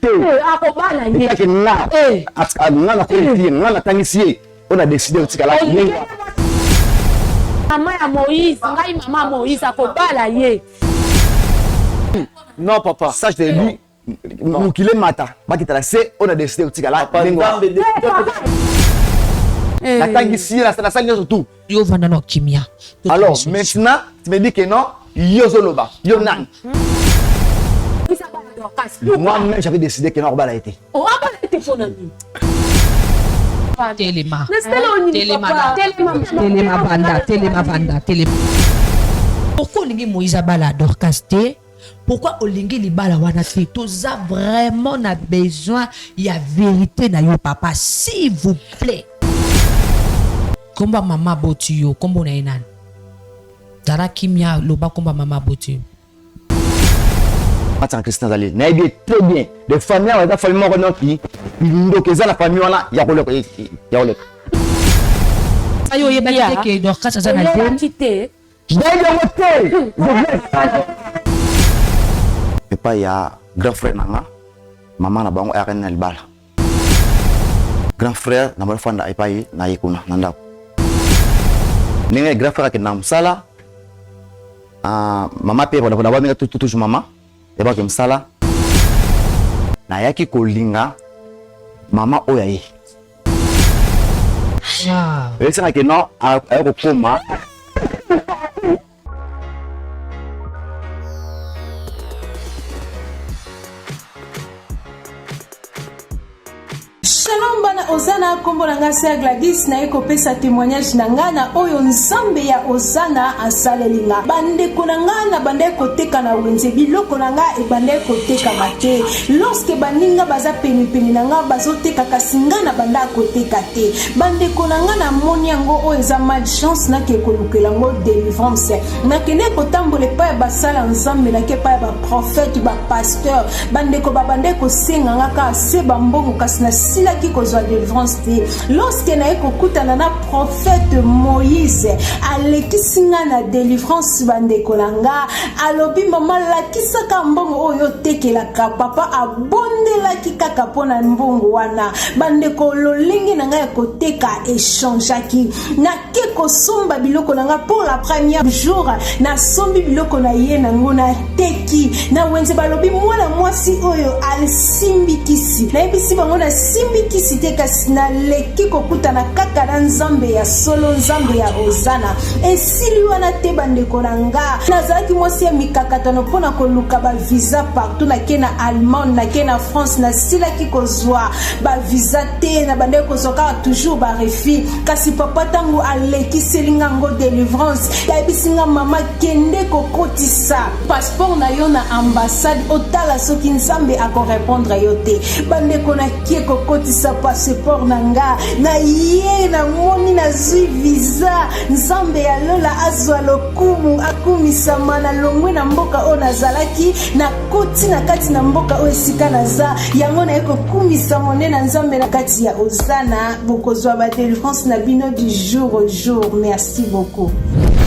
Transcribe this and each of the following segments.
te akobala ye que na na na konti na tangisi on a décidé de tikala maman ya Moïse ngai maman Moïse akobala ye. Non papa, ça je te dis mukile mata bakitala se on a décidé de tikala la tangisi la sanya surtout yo vanda no kimia. alors maintenant tu me dis que non yo zoloba yo nan moi-même j'avais décidé que non obala été obala été fonami Telema banda. Pourquoi olingi Moïse bala Dorcas te? Pourquoi olingi libala wana te? Toza vraiment na besoin ya vérité na yo papa s'il vous plaît. Komba mama boti yo kombo na enan. Dara kimia loba komba mama boti. Christian Zali, n'a bien très bien. Les familles, on a famille mort qui, donc ils ont la famille on a, il y a le. Ayo ye bati ke Dorcas ça na quitté. Et pas il y a grand frère nanga, maman na bango RN el bala. Grand frère na mafanda et pas na yekuna nanda. Ninga grand frère ke nam sala. Maman pe bona bona ba tout maman. Et bah comme ça là, na yaki kolinga, maman oyaye. Et c'est que non, à Rokoma. Shalom bana Osana kombo na ngase Gladys na eko pesa témoignage na ngana oyo nzambe ya Osana asalelinga bande konanga na bande koteka na wenze biloko nanga e bande koteka mate lorsque baninga baza peni nanga bazoteka kasinga na banda koteka te bande konanga na moni yango oyo eza malchance na ke kolukela ngo délivrance na kene kotambola pa ba sala nzambe na ke pa ba prophète ba pasteur bande ko babande ko senga ngaka se bambongo kasina sila ki kozwa délivrance te lorsque na ekokutana na prophète Moïse alekisinga na délivrance bande kolanga alobi mama lakisaka mbongo oyo tekelaka papa abondelaki kaka pona mbongo wana bande kololingi nanga ekoteka échangeaki na ke kosomba biloko nanga pour la première jour na sombi biloko na ye nango na teki na wenze balobi mwana mwasi oyo alisimbikisi na ebisi bango na simbikisi te kasi na leki kokutana kaka na nzambe ya solo nzambe ya Osana esili wana te bandeko nanga nazalaki mwasi ya mikakatano mpona koluka ba visa partout na ke na Allemagne na ke na France na silaki kozwa ba visa te na bandeko kozwaka toujours ba refi kasi papa tango alekiselinga ngo délivrance yabisinga mama kende kokotisa passeport na yo na ambassade otala soki nzambe akorépondre yo te bandeko na kie kokotisa passeport nanga na ye na moni na zwi visa nzambe ya lola azwa lokumu akumisama na longwe na mboka o nazalaki na koti na kati na mboka o esika naza yango na eko kumisa mone na nzambe na kati ya Osana bokozwa ba délivrance na bino du jour au jour. Merci beaucoup.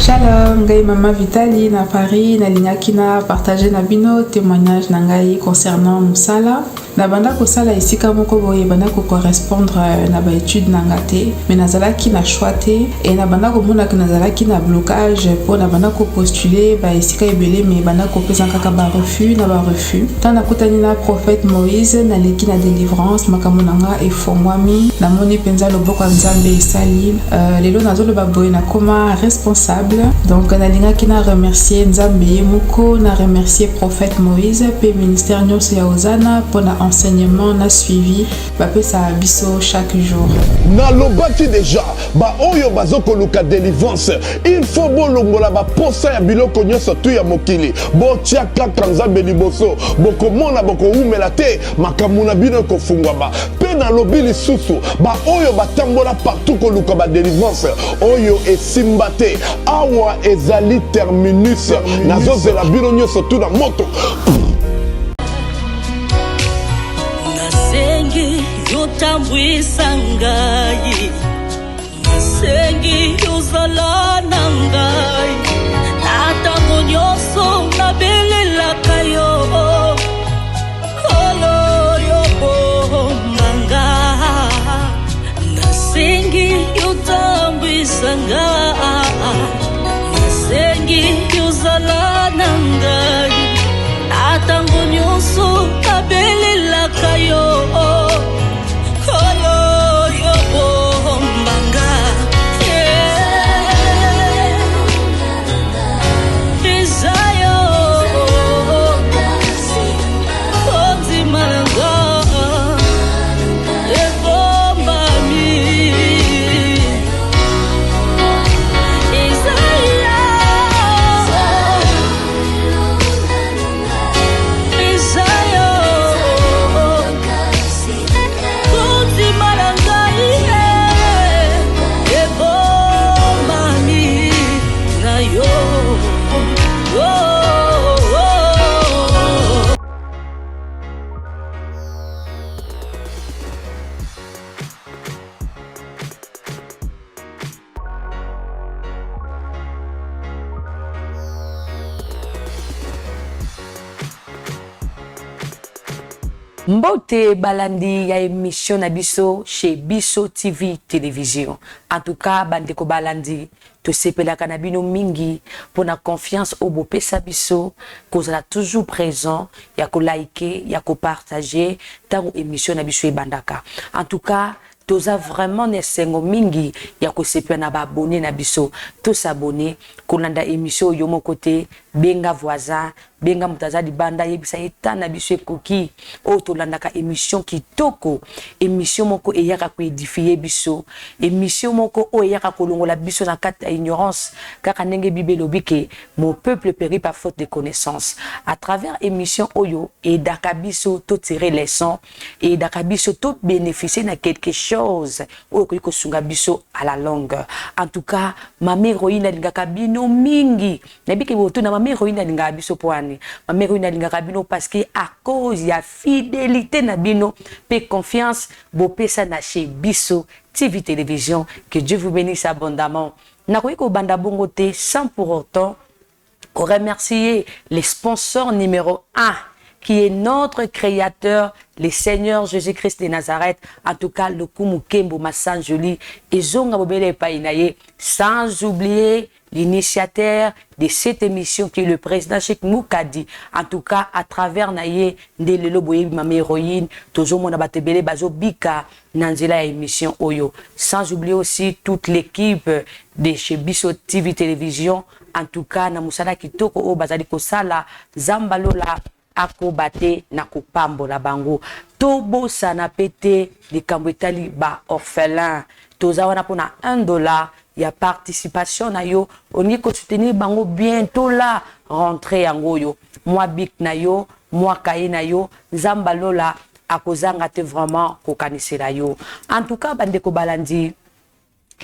Shalom, ngai mama Vitali na Paris na linyaki na partager na bino témoignage na ngai concernant musala na banda ko sala esika moko boye banda ko correspondre na ba étude na ngate mais nazalaki na choix te et na banda ko mona que nazalaki na blocage pour na banda ko postuler ba esika ebele mais banda ko pesa kaka ba refus na ba refus tant na kutani na prophète Moïse na leki na délivrance makambo nanga e fongwami na moni penza loboko nzambe esali lelo nazolo ba boye na koma responsable donc na lingaki na remercier nzambe moko na remercier prophète Moïse pe ministère nyonso ya Osana pour na enseignement na suivi ba pesa biso chaque jour na lobaki déjà ba oyo bazoko luka délivrance il faut bolongola ba posa ya biloko nyonso tu ya mokili bo tia kaka nzambe liboso boko mona boko umela te makamuna bino ko fungwa ba pe na lobi lisusu ba oyo batambola partout ko luka ba délivrance oyo esimba te awa ezali terminus nazozela bino nyonso tu na moto nasengi yotambwisa ngai nasengi yozala na ngai natango nyonso nabelelaka yo oloyo Mbote balandi ya émission na biso chez Biso TV Télévision. En tout cas, bandeko balandi to sepelaka na bino mingi pour na confiance au bopesa biso kozala toujours présent ya ko liker, ya ko partager tango émission na biso ebandaka. En tout cas, toza vraiment nesengo mingi ya ko sepela na ba abonné na biso, to s'abonner kolanda émission yo mo côté benga voisin benga mutaza di banda yebisa etana biso ekoki o to landaka émission kitoko, émission moko eyaka ko édifier biso, émission moko o eyaka ko longola biso na kati ya ignorance kaka ndenge Bible lobike mon peuple périt par faute de connaissance. À travers émission oyo et dakabiso to tirer leçon et dakabiso to bénéficier na quelque chose o ko sunga biso à la longue. En tout cas, mama héroïne lingaka bino mingi nabike boto na mama héroïne lingaka biso poani mama héroïne lingaka bino parce que à cause ya fidélité na bino pe confiance bopesa na chez Biso TV Télévision. Que Dieu vous bénisse abondamment. Nakoyi ko banda bongo te sans pour autant remercier les sponsors numéro 1 qui est notre créateur, le Seigneur Jésus-Christ de Nazareth. En tout cas, le Kumukembo Massan Jolie et Zonga Bobele Painaye, sans oublier l'initiateur de cette émission qui est le président Cheikh Moukadi. En tout cas, à travers Naye, Ndelelo Boye Mame Héroïne, Tozo Mona Batebele Bazo Bika, Nanzela émission Oyo. Sans oublier aussi toute l'équipe de chez Biso TV Télévision. En tout cas, Namusala Kitoko O Bazali Kosala, Zambalola, akobate na kopambola bango tobo sana pete likambo etali ba orphelin toza wana pona $1 ya participation na yo oni ko soutenir bango bientôt là rentrer yango yo moi bik na yo moi kaye na yo zambalola akozanga te vraiment kokanisela yo. En tout cas bandeko balandi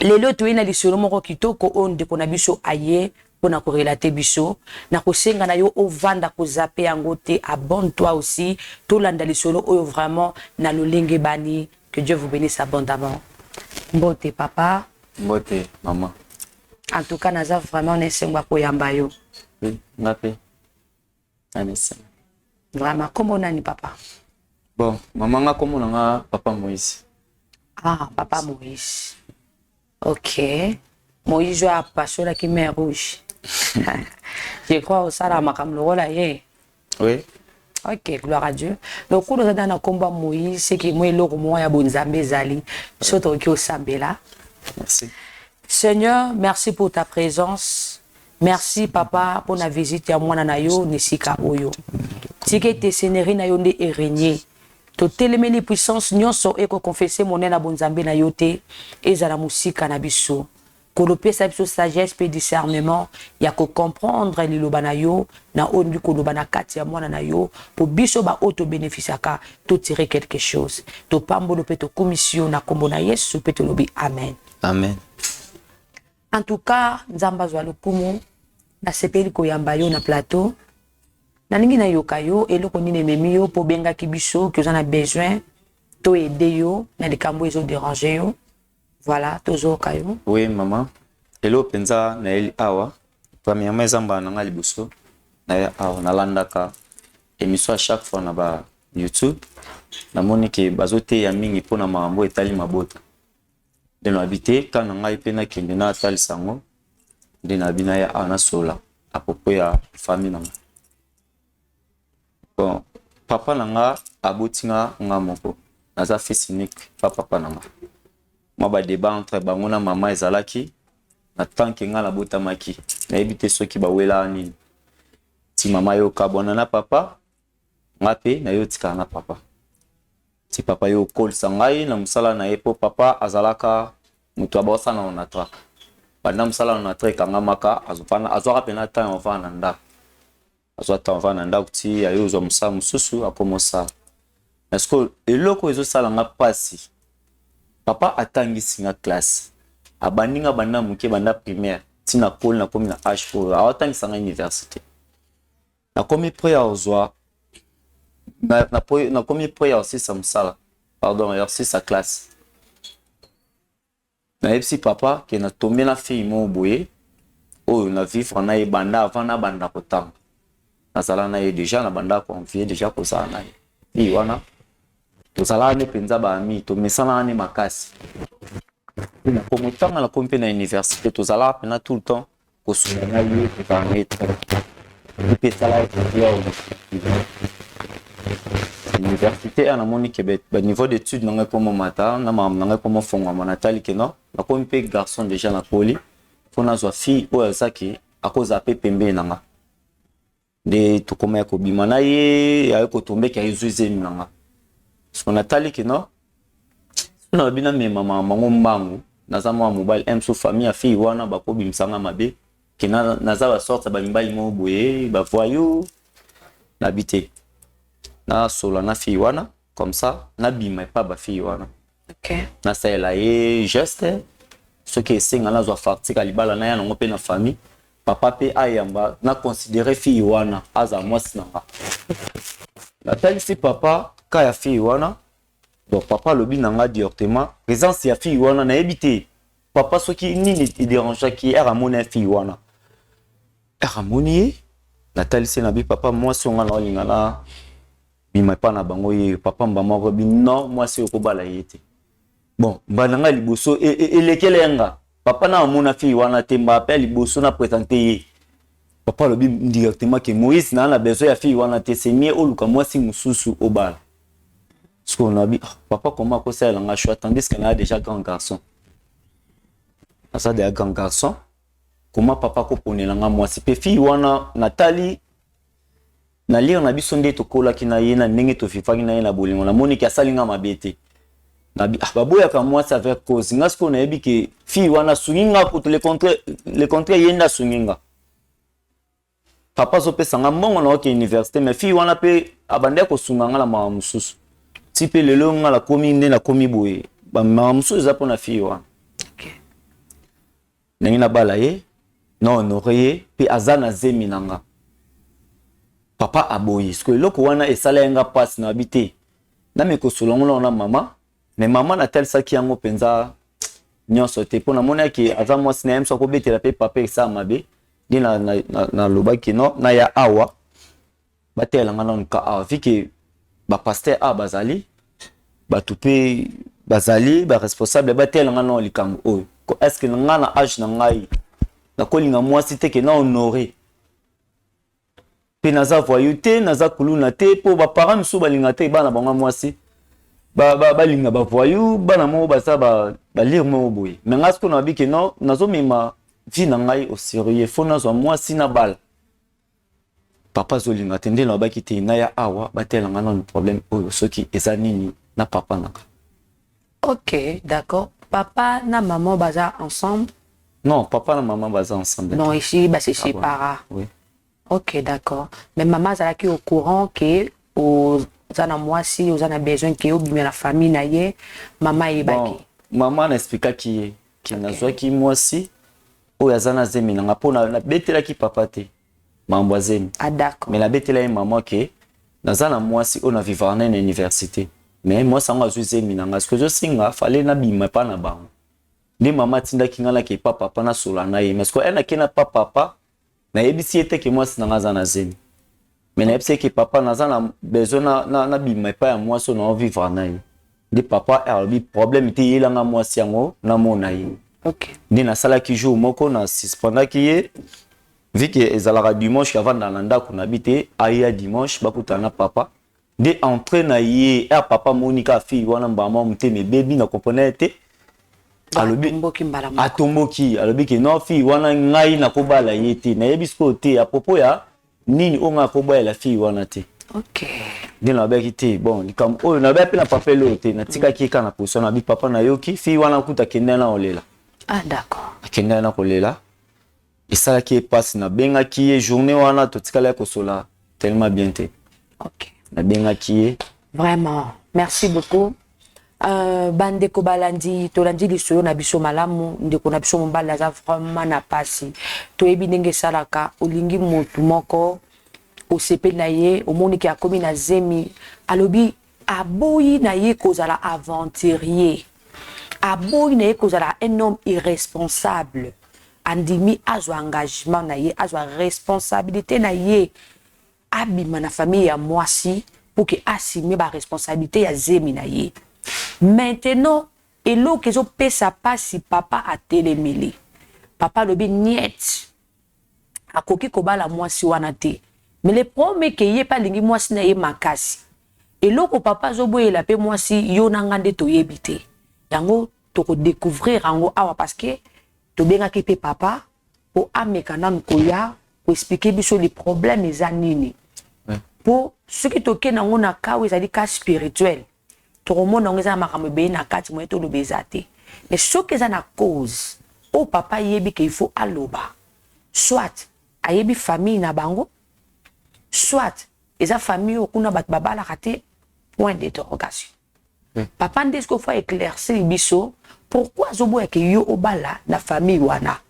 lelo toyina lisolo moko kitoko onde kona biso aye pona ko relater biso na kosenga na yo ovanda ko zaper yango te. Abonne-toi aussi to landa lisolo oyo vraiment na lolenge bani. Que Dieu vous bénisse abondamment. Mbote papa, mbote maman. En tout cas naza vraiment nesengwa ko yamba yo. Oui, ngape anesa Vraiment comment nani papa? Bon, maman nga komo nga papa Moïse. Ah, papa Moïse. OK. Moïse joue à passion la qui met rouge. Je crois au Salama comme le rôle là. Oui. Ok, gloire à Dieu. Le coup de dans le combat Moïse, c'est que moi le moi ya bonzambe zali, surtout qui au sambela. Merci. Seigneur, merci pour ta présence. Merci papa pour la visite à moi na yo nisika oyo. Tike te sénéri na yo nde régner. To telemeni puissance nyonso eko confesser mon na bonzambe na yo te ezala musika na biso. Kolope sa biso sagesse pe discernement ya ko comprendre liloba na yo na ondu koloba na kati ya mwana na yo po biso ba auto bénéficiaka to tirer quelque chose to pambolo pe to commission na kombo na Yesu pe to lobi amen. Amen. En tout cas nzamba zwa lokumu na sepeli ko yamba yo na plateau na ningi na yoka yo eloko nini memi yo po benga ki biso que on a besoin to aider yo na likambo ezo déranger yo. Voilà, toujours kayo. Oui, maman. Hello, penza na eli awa. Premièrement, zamba na ngali buso. Na ya awa na landaka. Émission à chaque fois na ba YouTube. Na moni ke bazote ya mingi pona mambo etali mabota. De no habiter quand na ngai pena kende na atali sango. De na bina ya ana sola. À propos ya famille na. Bon, papa na nga abotinga nga moko. Naza fils unique papa na nga. Moi ba débat entre bangona maman ezalaki na tant que nga la botamaki na ebité soki ba wela nini ti mama yo kabona na papa ngape na yo tika na papa ti papa yo kol sangai na musala na epo papa azalaka mutu abosa na ona traka banda musala na traka ngamaka azopana azwaka pena ta on na nda azwata on na nda kuti ayo zo musa mususu akomosa est-ce que eloko ezo sala nga pasi. Papa atangisi nga classe. Abaninga banda muke banda primaire. Tina kol na komi na H4. Awatangisa nga université. Na komi prêt à ozwa. Na komi prêt aussi sa musala. Pardon, aussi sa classe. Na epsi papa ke na tombe na fille mo boye. Oh, na vivre na e banda avant na banda kotanga. Na sala na e déjà na banda confier déjà ko sala na e. Wana tozala ne penza ba ami to mesana ne makasi na comme tant na kompe na université tozala pena tout le temps ko sona ye permettre pe sala université ana moni ke ba niveau d'études na ko mo mata na mam na ko mo fonga monatali ke no na kompe garçon déjà na poli fona zo fille o elzaki akoza pe pembe nanga de to koma ko bimana ye ya ko tombe ka yuzuze nanga son natali ke no na bina me mama mango mbangu naza mwa mobile emso famille a fille wana ba ko bimsanga mabe ke naza ba sorte ba mibali mo boye ba voyou na bité na sola na fille wana comme ça na bima pas ba fille wana OK na sala ye geste ce qui est singa na zo farti ka libala na ya ngo pe na famille papa pe ayamba na considérer fille wana aza mwasi nanga la telle si papa ka ya fille wana donc papa lobi nanga directement présence ya fille wana na ebité papa soki nini te dérange qui era mona fille wana era moni la telle si na bi papa moi songa na linga na bima pa na bango ye papa mbama ko bi non moi c'est ko bala yete bon bananga liboso elekelenga papa na mona fille wana te mba liboso na présenter ye papa lobi directement que Moïse na besoin ya fille wana te c'est mieux oluka moi si mususu obala ce qu'on a dit papa comment ko ça langa choix tandis qu'il a déjà grand garçon ça des grand garçon comment papa ko ponelanga moi si pe fille wana Nathalie na lire na biso nde to kola kina ye na ndenge to fifaki na ye na bolingo na moni ki asalinga mabete na bi baboya ka moi ça avec cause nga ce qu'on a dit que fille wana sunginga pour le contraire yenda sunginga papa zo pe sanga mongo na ke université mais fille wana pe abande ko sunganga la mama mususu ti pe lelo nga la komi nde na komi boye ba mama mususu za pona fille wana OK ndenge na bala ye non honoré pe azana zemi nanga papa aboyi ce que loko wana esalenga passe na habité na me ko solongo na mama mais maman na tel ça qui yango penza nyonso te pona mona ki aza mwasi na yemso ko betela pe papa esa mabe ni na lobaki no na ya awa batela ngana nka awa fiki ba pasteur a bazali ba tupe bazali ba responsable batela ngana likambo oyo ko est-ce que ngana âge na ngai na kolinga mwasi te ke na honoré pe naza voyou te naza kuluna te po ba parents miso balinga te bana bango mwasi ba linga ba voyou bana mo ba sa ba lire mo boye mais ngasko na bi ke no nazo mema vie na ngai au sérieux faut nazo mwasi na bal papa zo linga te ndela ba kite na ya awa batela ngana no problème oyo soki eza nini na papa naka. OK d'accord papa na maman baza ensemble non papa na maman baza ensemble non ici bah c'est chez para oui. OK d'accord mais maman zala qui au courant que aux zana mwasi aux zana besoin que obimia la famille na ye maman yebaki maman na expliquer qui nazwa ki mwasi oyo azana zemi nanga pona na betela ki papa te mambo zemi ah d'accord mais la betela maman ke nazana mwasi on a vivre na université mais moi ça ngazwi zemi nanga ce que je singa fallait na bima pa na bango ni maman tinda kingala ke papa na sola na ye mais ce que elle na kena papa na ebisi ete ke mwasi nanga zana zemi mais na ebisi ke papa nazana besoin na bima pa ya mwasi na vivre na ye de papa albi problème te yelanga mwasi yango na mona ye. OK Ni na sala ki jour moko na suspenda ki ye vu que ezalaka dimanche avant dans ndako na bité aya dimanche bakuta na papa de entrer na ye a papa monika fille wana mbama muteme baby na comprendre te alobi atomboki alobi ke no fille wana ngai na kobala ye te na yebisko te a propos ya nini onga koboya la fille wana te. OK de na beki te bon likam o na be pe na papa lo te na tika ki kana position na bi papa na yoki fille wana kuta kenda na olela. Ah d'accord. Kenda na kolela. Et ça qui passe na benga qui est journée wana to tikala ko sola tellement bien te. OK. Na benga qui est vraiment merci beaucoup. Bandeko balandi tolandi lisolo na biso malamu ndeko na biso mbala za vraiment na pasi. To ebi ndenge salaka olingi mutu moko osepe na ye omoni ki akomi na zemi alobi aboyi na ye kozala aventurier. Aboyi na ye kozala un homme irresponsable. Andimi azwa engagement na ye azwa responsabilité na ye abima na famille ya mwasi pour que assumer ba responsabilité ya zemi na ye. Maintenant, elo kezo pesa pasi papa a telemeli. Papa lobi niet. Akoki kobala mwasi wana te. Mais le premier que ye pa lingi mwasi na ye makasi. Elo ko papa zo boyela pe mwasi yo nangande to yebite. Yango to ko découvrir yango awa parce que to benga ki pe papa pour ameka nan koya pour expliquer biso les problèmes les anini. Pour ceux qui toke nango na kawe ça dit cas spirituel. To remona ngeza makambe be na kati mo to lo bezate. Mais ceux qui za na cause au papa yebi que il faut aloba. Soit ayebi famille na bango, soit eza famille okuna bat babala kate point d'interrogation. Papa ndesko faut éclaircir biso pourquoi zobo ya ke yo obala na famille wana.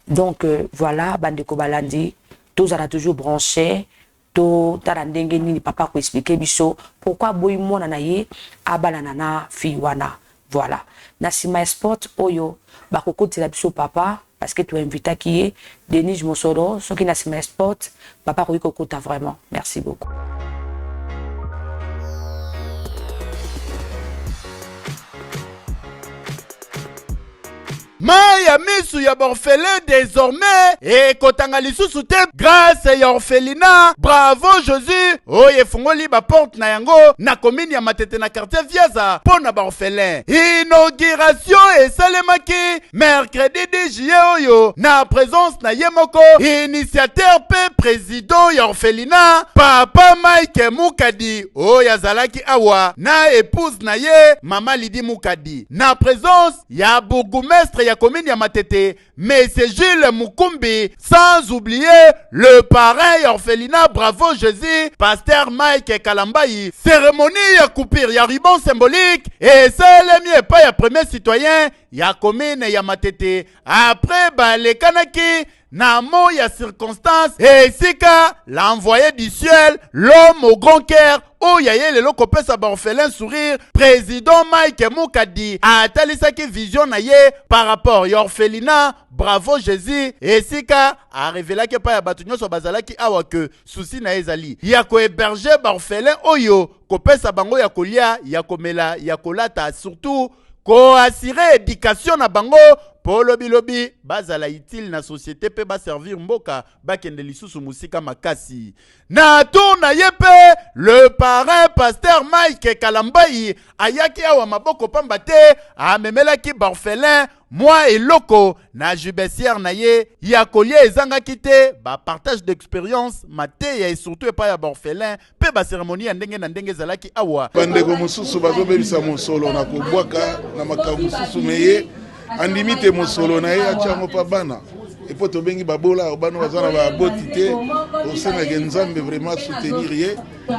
Donc voilà bandeko balandi tous a toujours branché to tarandenge nini papa ko expliquer biso pourquoi boy mona na ye abala na fi wana. Voilà. Na sima sport oyo bakokotela biso papa parce que tu as invité qui est Denis Mosoro, ce qui n'a pas sport, papa Ruiko Kota vraiment. Merci beaucoup. Maya misu ya borfelin désormais et kotanga lisusu te grâce ya orphelinat bravo Jésus oye fungoli ba porte na yango na commune ya Matete na quartier Viaza pona ba orphelin inauguration et salemaki mercredi 10 juillet oyo na présence na yemoko initiateur pe président ya orphelinat papa Mike Mukadi oya zalaki awa na épouse na ye mama Lidi Mukadi na présence ya bourgmestre ya commune ya Matete, Monsieur Gilles Mukumbi, sans oublier le parrain orphelinat Bravo Jésus, pasteur Mike Kalambayi, cérémonie ya coupure ya ruban symbolique et c'est le mieux pas ya premier citoyen ya commune ya Matete. Après les kanaki na mo ya circonstance et sika l'envoyé du ciel, l'homme au grand cœur oyaye lelo kopesa ba orphelin sourire président Mike Mukadi atalisaki vision na ye par rapport ya orphelinat Bravo Jésus et sika a révélé que pa ya batu nyonso bazalaki awa que souci na ezali ya ko héberger ba orphelin oyo kopesa bango ya kolia ya komela ya kolata surtout ko assurer éducation na bango po lobi bazala utile na société pe ba servir mboka bakende lisusu musika makasi na tour na yepe le parrain pasteur Mike Kalambayi ayaki awa maboko pamba te amemelaki orphelin moi et loko na jubessière na ye ya kolia ezangaki te ba partage d'expérience mateya et surtout pa ya orphelin pe ba cérémonie ya ndenge na ndenge zalaki awa bandeko mosusu bazobebisa mosolo na kobwaka na makambo mosusu meye andimi te mosolo na ye atiango pa bana epo tobengi babola bana baza na baboti te osengaki nzambe vraiment soutenir ye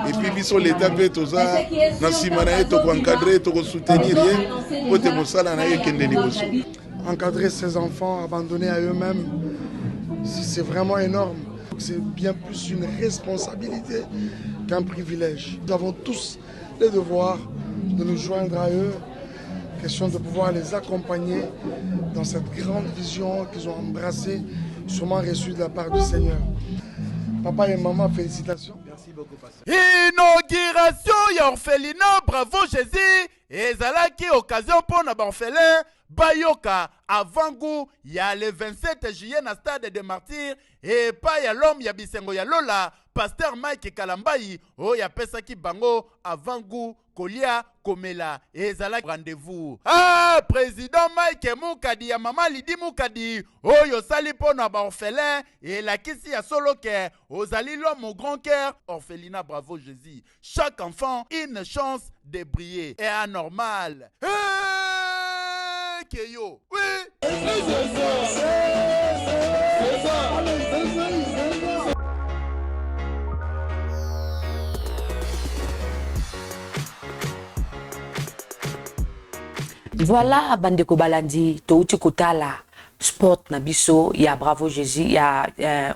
epuis biso leta mpe toza na nsima na ye tokoencadre tokosoutenir ye po te mosala na ye ekende liboso. Encadrer ses enfants abandonnés à eux-mêmes, c'est vraiment énorme. C'est bien plus une responsabilité qu'un privilège. Nous avons tous le devoir de nous joindre à eux. Question de pouvoir les accompagner dans cette grande vision qu'ils ont embrassée, sûrement reçue de la part du Seigneur. Papa et maman, félicitations. Merci beaucoup, pasteur. Inauguration ya orphelinat Bravo Jésus ezalaki occasion pour na orphelin bayoka avant goût ya le 27 juillet na stade de martyrs et pas ya l'homme ya bisengo ya lola pasteur Mike Kalambayi o ya pesaki bango avant goût kolia komela ezalaki rendez-vous président Mike Mukadi ya mama Lidi Mukadi oyo sali pona ba orphelin et la kisi ya solo ke ozali l'homme au grand cœur orphelinat Bravo Jésus chaque enfant une chance de briller et anormal Keyo oui Voilà bandeko balandi touti kotala sport na biso ya Bravo Jésus ya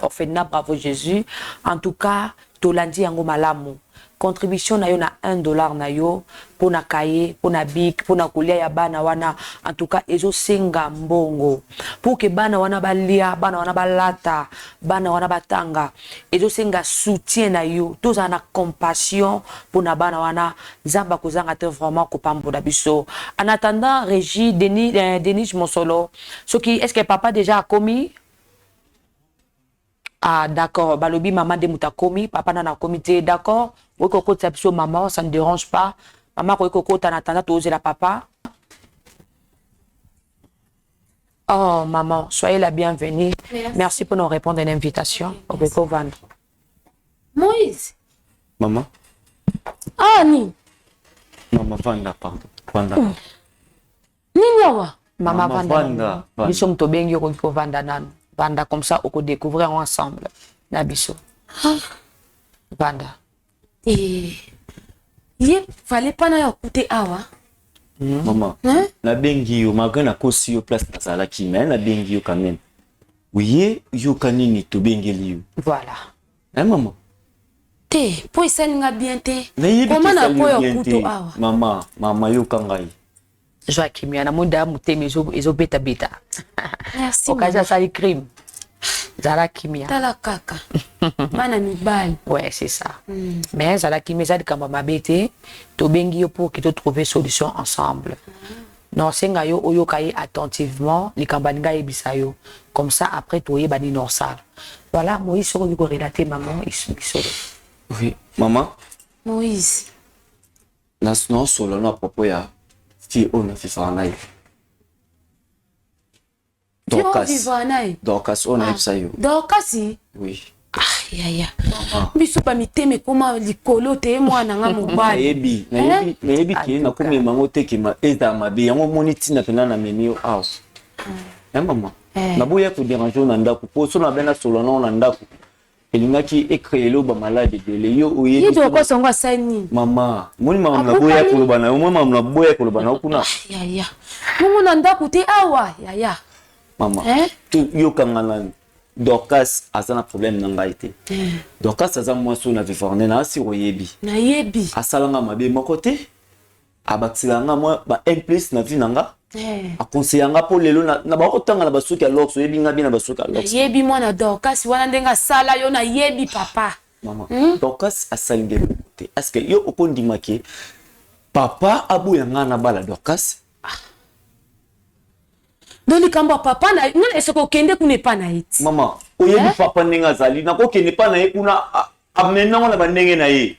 orphelinat Bravo Jésus en tout cas tolandi yango malamu contribution na yo na $1 na yo pour na cahier, pour na bic, pour na kulia ya bana wana. En tout cas, ezo senga mbongo pour que bana wana balia, bana wana balata, bana wana batanga. Ezo senga soutien na yo, tous en a compassion pour na bana wana. Zamba kozanga te vraiment kopambola biso. En attendant, Régie Denis Monsolo, ce qui est-ce que papa déjà a commis? Ah, d'accord. Balobi, maman de mutakomi, papa n'a comité, d'accord. Oui, coco, maman, ça ne dérange pas. Maman, coco, t'en attendant, t'oses la papa. Oh, maman, soyez la bienvenue. Merci pour nous répondre à l'invitation. Au Beko Vendre. Moïse. Maman. Ah, ni. Maman, Vanda, pardon. Vanda. Nini Maman, Vanda. Nous sommes au Bengi, au Vanda nan. Vanda comme ça, on peut découvrir ensemble. Nabiso. Vanda. Et il fallait pas na écouter awa. Maman. Na bengi yo magana kosi yo place na sala ki mais na bengi yo quand même. Oui, yo kanini to bengeli yo. Voilà. Hein maman. Te, po isalinga bien te. Comment na po écouter awa? Mama yo kangai. Joachim, il y a un monde qui beta beta. Merci. Au cas où ça crime. Zara Kimia. Tala kaka. Bana mibali. Ouais, c'est ça. Mais Zara Kimia, ça dit quand ma bête, to bengi yo pour que tu trouver solution ensemble. Non, c'est nga yo oyo kaye attentivement, li kambaninga ebisa yo. Comme ça après to ye bani norsal. Voilà, Moïse sur lui relater maman ici. Oui, maman. Moïse. Nas non solo na propos ya fi ona fi fanai. Dorcas on a ça yo. Dorcas oui. Ah ya. Biso pa miteme koma likolo te mwana nga mobali. Nayebi ki na kumi mango te ki ma eza mabe yango moniti na pena na menio house. Maman. Na boya ko déranger na ndako po so na bena solo na ndako. Elingaki ekrelo ba malade de leyo oyebi. Yido ko songo sani. Mama, moni mama na boya ko lobana, mama na boya ko lobana kuna. Ya. Mumu na ndako te awa, ya. Mama, tu yo kangana Dorcas azana problème na ngai te. Dorcas aza mwaso na viforne na si oyebi. Na yebi. Asalanga mabe moko te. Abatilanga moi ba implice na vie nanga. Akonseyanga po lelo na ba kotanga na basuki ya lox oyebi nga bina basuki ya lox. Yebi mwana Dorcas wana ndenga sala yo na yebi papa. Mama, Dorcas asalinge te. Est-ce que yo okondima ke papa abu yanga na bala Dorcas? Doni kamba papa na nuna esoko kende kune pa na iti. Mama, oyebi papa nenga zali na ko kende pa na ye kuna amena ngona bandenge na ye.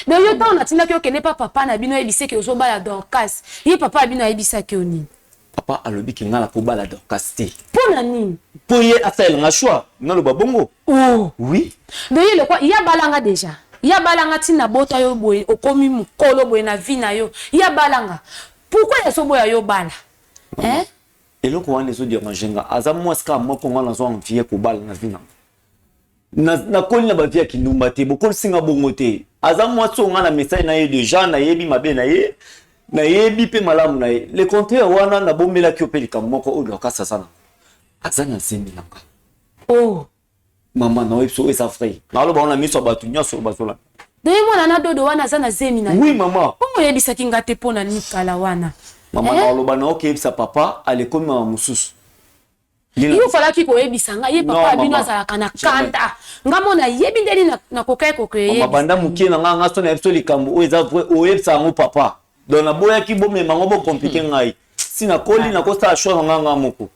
Do yo ta on atina ke kende pa papa na bino ebise ke ozo bala Dorcas. Ye papa bino ebisa ke oni. Papa alobi ki ngala ko bala Dorcas te. Pona nini? Po ye asel nga choix, ngalo ba bongo. Oh, oui. Do ye le quoi, ya balanga déjà. Ya balanga tina bota yo boy, okomi mukolo boy na vie na yo. Ya balanga. Pourquoi ya so boya yo bala? Eloko wana ezo déranger nga aza mwaska moko ngana zo envie ko bala na vie na koli na ba vie kinumba te bokol singa bongo te aza mwaso ngana message na ye déjà na yebi mabe na ye na yebi pe malamu na ye le contraire wana na bomela ki opelika moko o lokasa sana aza na zemi nanga. Oh mama na webso esa frère na lo ba ona miso batu nyoso basola de mwana na dodo wana aza na zemi na. Oui mama. Bongo yebisa kinga te pona nikala wana. Mama na loba na oke sa papa alikomi mama mususu. Il fallait qu'il koye bisanga ye papa bino azala kana kanta. Ngamo na yebi ndeli na kokai kokoye. Mama banda mukie na nga so na episode likambo o eza vrai o yebsa ngo papa. Donc na boya ki bomé mango bo compliqué ngai. Si na koli na kosta show nga nga moko.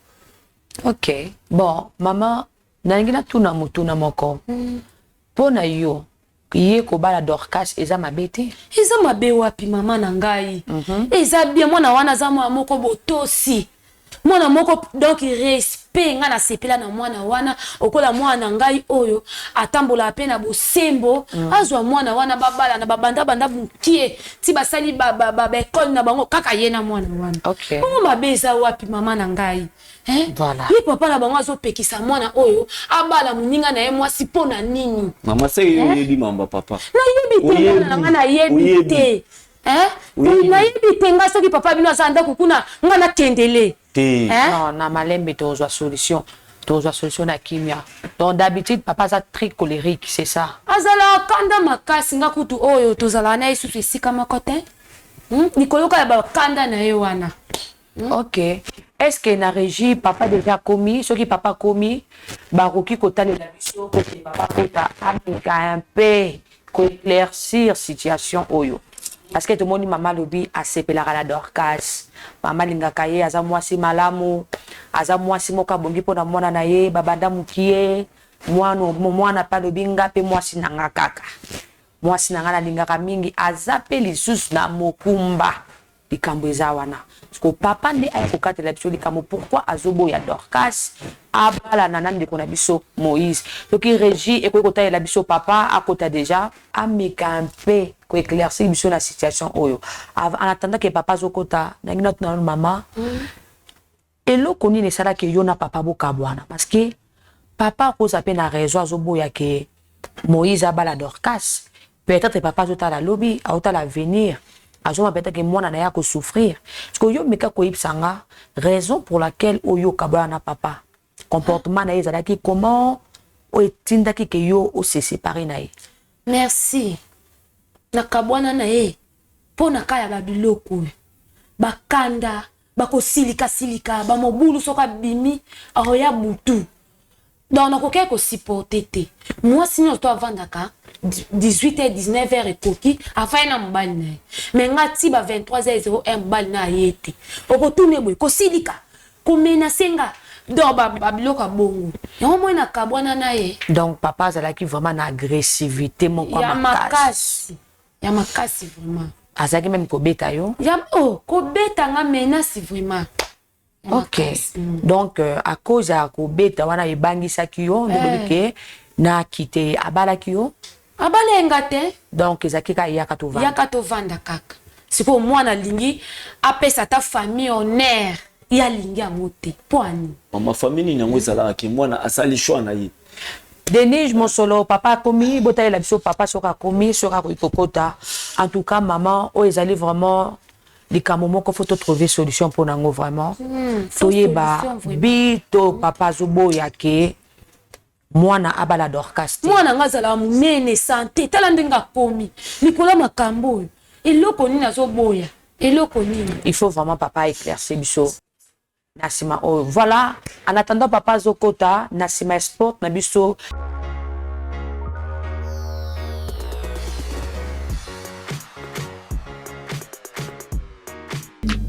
OK. Bon, maman nangina tuna mutuna moko. Pona yo ye ko bala Dorcas eza mabete. Eza mabe wapi mama na ngai. Eza bien mwana wana za moko botosi. Mwana moko donc respect nga na sepela na mwana wana okola mwana ngai oyo atambola pe na bosembo azwa mwana wana babala na babanda banda bukie ti basali école na bango kaka ye na mwana wana. OK. Comment mabeza wapi mama na ngai? Voilà. Ye papa na bango azopekisa mwana oyo abala muninga na ye mwasi pona nini? Mama se yebi mamba papa. Na yebi te mwana nga na yebi te. Na yebi te nga soki papa bino asanda kukuna nga na tendele. Non, na malembe tozwa solution. tozwa solution na kimia. Donc d'habitude papa za très colérique, c'est ça. Azala kanda makasi nga kutu oyo tozala na isusu esika makote. Nikoloka ya ba kanda na ye wana. OK. Est-ce que na régie papa déjà commis, ce qui papa commis, baroki kota le la mission que papa kota amika un peu ko éclaircir situation oyo. Parce que tout le monde maman lobi a sepela la Dorcas. Maman lingaka ye aza mwasi malamu, aza mwasi moka bongi pona mwana na ye, babanda mukie, mwana pa lobi ngape mwasi nanga kaka. Mwasi nanga na lingaka mingi aza pe lisusu na mokumba. Likambo eza wana. Parce que papa nde ayokokate la biso likambo pourquoi azobo ya Dorcas abala nana ndeko na biso Moïse. Donc il régit et kota la biso papa à kota déjà ameka un peu ko éclaircir biso la situation oyo. En attendant que papa zokota na notre maman. Et lo koni ne sala que yona papa bokabwana parce que papa cause à peine a raison azobo ya que Moïse abala Dorcas. Peut-être papa zota la lobby, auta la venir. Azoma peut-être que moi na ya ko souffrir. Parce que yo meka ko ipsanga raison pour laquelle oyo kabana papa. Comportement na ezalaki comment o etindaki ke yo o se séparer na ye. Merci. Na kabwana na ye pona kaya ba biloko. Bakanda, bako silika ba mobulu soka bimi aroya mutu. Donc on a coqué ko supporter te. Moi sinon toi vandaka 18h 19h et coquille afin na mbali na. Mais ngati ba 23h01 mbali na yete. Okotourner boy ko silika ko menacenga do ba biloka bongo. Yo mo na kabwana na ye. Donc papa azalaki vraiment na agressivité mon kwa makasi. Ya makasi vraiment. Azaki même ko beta yo. Ya ko beta nga menace vraiment. OK. Donc à cause ya ko beta wana ebangisa kiyo ndobike na kite abala kiyo. Abala ngate. Donc ezakika yaka to vanda. Yaka to vanda kaka. Siko mwana lingi apesa ta famille honneur ya lingi amote. Poani. Ma famille nyango ezala ki mwana asali choix na ye. Denise Mosolo papa komi bota la biso papa soka komi soka ko ikokota. En tout cas maman o ezali vraiment les moments qu'il faut trouver solution pour nango vraiment. Toyeba bito papa zubo yake mwana abala Dorcas. Mwana ngazala munene santé tala ndenga komi. Nicolas makambo. Eloko nini azoboya. Eloko nini. Il faut vraiment papa éclaircir biso. Nasima oh voilà en attendant papa zokota Nasima Sport na biso.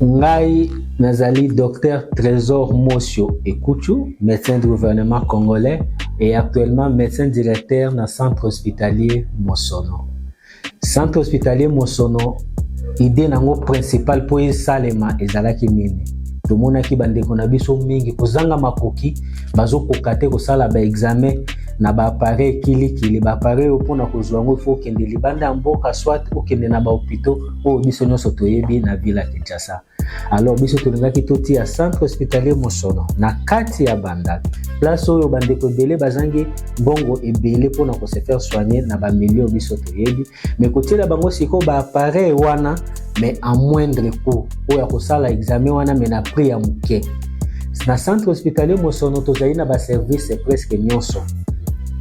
Ngai nazali docteur Trésor Mosio Ekuchu, médecin du gouvernement congolais et actuellement médecin directeur dans centre hospitalier Mosono. Centre hospitalier Mosono, idée nango principal pour salema ezalaki nini. Tomonaki bandeko na biso mingi kozanga makoki bazo kokate kosala ba examen na ba appareil kili ba appareil opona kozwa ngo faut kende libanda mboka soit okende na ba hôpitaux o biso nyoso toyebi na ville Kinshasa. Alors biso tolingaki toti ya centre hospitalier Mosono na kati ya Bandaki place oyo bandeko ebele bazangi bongo ebele pona ko se faire soigner na ba milieu biso toyebi mais kotela bango siko ba appareil wana mais à moindre coût oya kosala examen wana mais na prix ya muke. Na centre hospitalier Mosono tozali na ba service presque nyonso.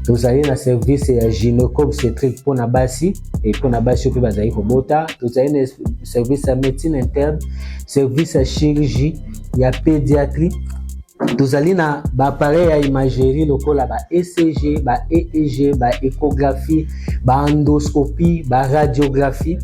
Tozali na service ya gynéco-obstétrique pour na basi et pour na basi pe bazali kobota. Tozali na service ya médecine interne, service ya chirurgie, ya pédiatrie. Tozali na ba appareil ya imagerie lokola ba ECG, ba EEG, ba échographie, ba endoscopie, ba radiographie.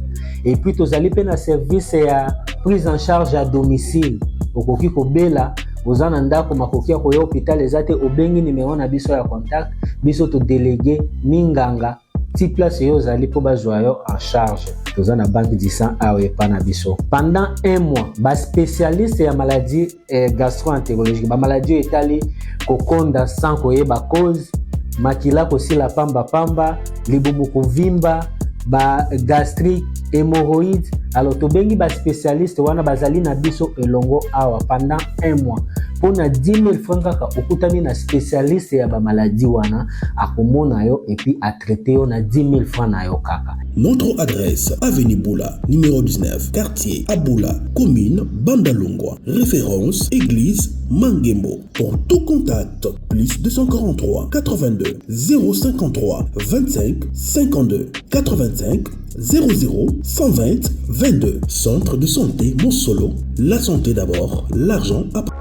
Et puis tozali pe na service ya prise en charge à domicile. Okoki kobela ozana ndako makoki ya koya hôpital ezate obengi numéro na biso ya contact biso to délégué minganga ti place yo zali po bazwa yo en charge. Tozana banque du sang awe pana biso. Pendant un mois, ba spécialiste ya maladie gastro-entérologique, ba maladie etali kokonda sang koyeba cause, makila kosila pamba, libumu kovimba, ba gastrique, hémorroïdes. Alors tobengi ba spécialiste wana bazali na biso elongo awa pendant un mois mpona 10 000 francs kaka okutani na spécialiste ya bamaladi wana akomona yo et puis atraite yo na 10 000 francs na yo kaka. Notre adresse, avenue Boula, numéro 19, quartier Aboula, commune Bandalungwa. Référence, église Mangembo. Pour tout contact, plus 243 82 053 25 52 85 00 120 22. Centre de santé Mosolo. La santé d'abord, l'argent après.